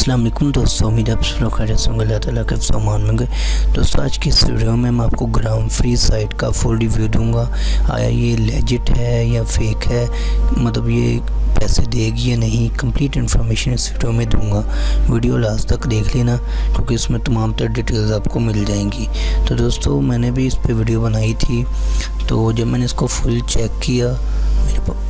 अस्सलाम वालेकुम दोस्तों, उम्मीद है आप सब लोग खैरियत से होंगे। अल्लाह ताला के फरमान में गए। दोस्तों, आज की इस वीडियो में मैं आपको ग्राम फ्री साइट का फुल रिव्यू दूंगा। आया ये लेजिट है या फेक है, मतलब ये पैसे देगी या नहीं, कंप्लीट इन्फॉर्मेशन इस वीडियो में दूंगा। वीडियो लास्ट तक देख लेना क्योंकि इसमें तमाम तर डिटेल्स आपको मिल जाएंगी। तो दोस्तों, मैंने भी इस पर वीडियो बनाई थी, तो जब मैंने इसको फुल चेक किया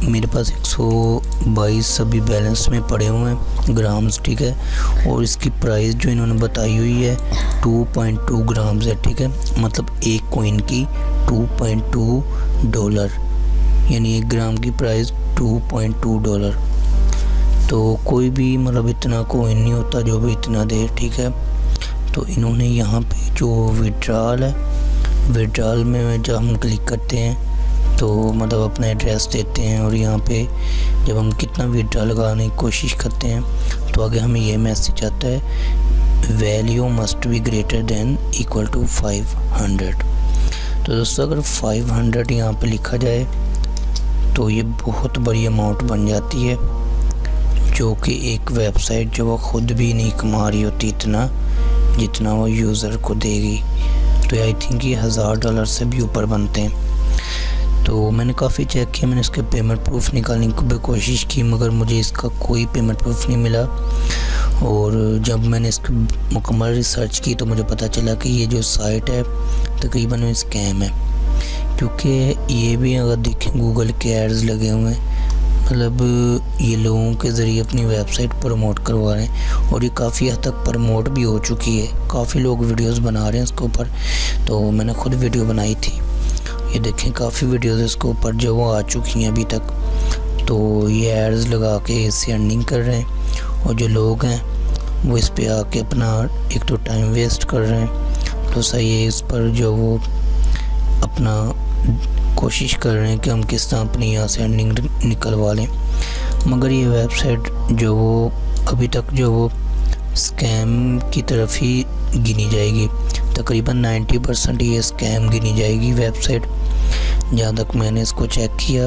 मेरे पास 122 अभी बैलेंस में पड़े हुए हैं ग्राम्स, ठीक है। और इसकी प्राइस जो इन्होंने बताई हुई है 2.2 ग्राम्स है, ठीक है। मतलब एक कॉइन की $2.2, यानी 1 ग्राम की प्राइस $2.2। तो कोई भी मतलब इतना कॉइन नहीं होता जो भी इतना दे, ठीक है। तो इन्होंने यहाँ पे जो विड्रॉल है, विड्रॉल में जब हम क्लिक करते हैं तो मतलब अपना एड्रेस देते हैं और यहाँ पे जब हम कितना विड्रॉल लगाने की कोशिश करते हैं तो आगे हमें ये मैसेज आता है, value must be greater than equal to 500। तो दोस्तों, अगर 500 यहाँ पे लिखा जाए तो ये बहुत बड़ी अमाउंट बन जाती है, जो कि एक वेबसाइट जो वो ख़ुद भी नहीं कमा रही होती इतना जितना वो यूज़र को देगी। तो आई थिंक ये $1000 से भी ऊपर बनते हैं। तो मैंने काफ़ी चेक किया, मैंने इसके पेमेंट प्रूफ निकालने की भी कोशिश की, मगर मुझे इसका कोई पेमेंट प्रूफ नहीं मिला। और जब मैंने इसकी मुकम्मल रिसर्च की तो मुझे पता चला कि ये जो साइट है तकरीबन स्कैम है, क्योंकि ये भी अगर देखें गूगल के एड्स लगे हुए हैं, मतलब ये लोगों के ज़रिए अपनी वेबसाइट प्रमोट करवा रहे हैं और ये काफ़ी हद तक प्रमोट भी हो चुकी है। काफ़ी लोग वीडियोस बना रहे हैं इसके ऊपर, तो मैंने खुद वीडियो बनाई थी। ये देखें काफ़ी वीडियोस इसके ऊपर जो वो आ चुकी हैं अभी तक। तो ये एड्स लगा के इससे अर्निंग कर रहे हैं और जो लोग हैं वो इस पे आके अपना एक तो टाइम वेस्ट कर रहे हैं, तो सही है इस पर जो वो अपना कोशिश कर रहे हैं कि हम किस तरह अपनी यहाँ से अर्निंग निकलवा लें। मगर ये वेबसाइट जो वो अभी तक जो वो स्कैम की तरफ ही गिनी जाएगी, तकरीबन 90% ये स्कैम गिनी जाएगी वेबसाइट। जहाँ तक मैंने इसको चेक किया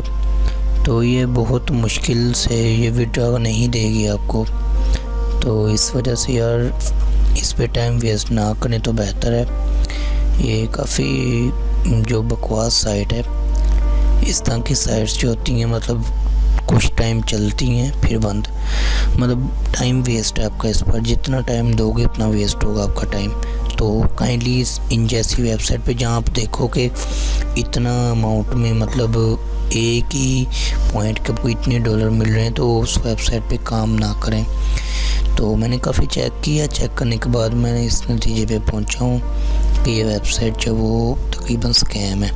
तो ये बहुत मुश्किल से ये विड्रॉ नहीं देगी आपको। तो इस वजह से यार इस पे टाइम वेस्ट ना करें तो बेहतर है। ये काफ़ी जो बकवास साइट है, इस तरह की साइट्स जो होती हैं मतलब कुछ टाइम चलती हैं फिर बंद, मतलब टाइम वेस्ट है आपका इस पर। जितना टाइम दोगे उतना वेस्ट होगा आपका टाइम। तो काइंडली इन जैसी वेबसाइट पे जहाँ आप देखो कि इतना अमाउंट में मतलब एक ही पॉइंट के आपको इतने डॉलर मिल रहे हैं, तो उस वेबसाइट पे काम ना करें। तो मैंने काफ़ी चेक किया, चेक करने के बाद मैंने इस नतीजे पे पहुँचा हूँ कि ये वेबसाइट जो वो तकरीबन स्कैम है।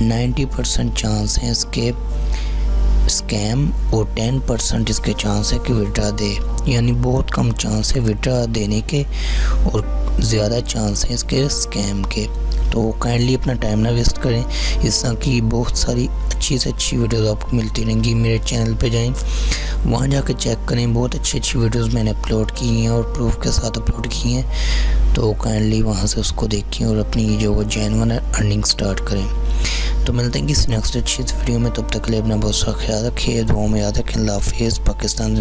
90% चांस है इसके स्कैम और 10% इसके चांस है कि विड्रॉ दे, यानी बहुत कम चांस है विड्रॉ देने के और ज़्यादा चांस है इसके स्कैम के। तो काइंडली अपना टाइम ना वेस्ट करें। इस तरह की बहुत सारी अच्छी से अच्छी वीडियोस आपको मिलती रहेंगी। मेरे चैनल पे जाएं, वहाँ जाकर चेक करें, बहुत अच्छी अच्छी वीडियोस मैंने अपलोड की हैं और प्रूफ के साथ अपलोड की हैं। तो काइंडली वहाँ से उसको देखें और अपनी जो वो जेन्युइन अर्निंग स्टार्ट करें। तो मिलते हैं किसी नेक्स्ट अच्छी वीडियो में, तब तक के लिए अपना बहुत सा ख्याल रखिए, दुआओं में याद रखें। अल्लाह हाफिज़। पाकिस्तान।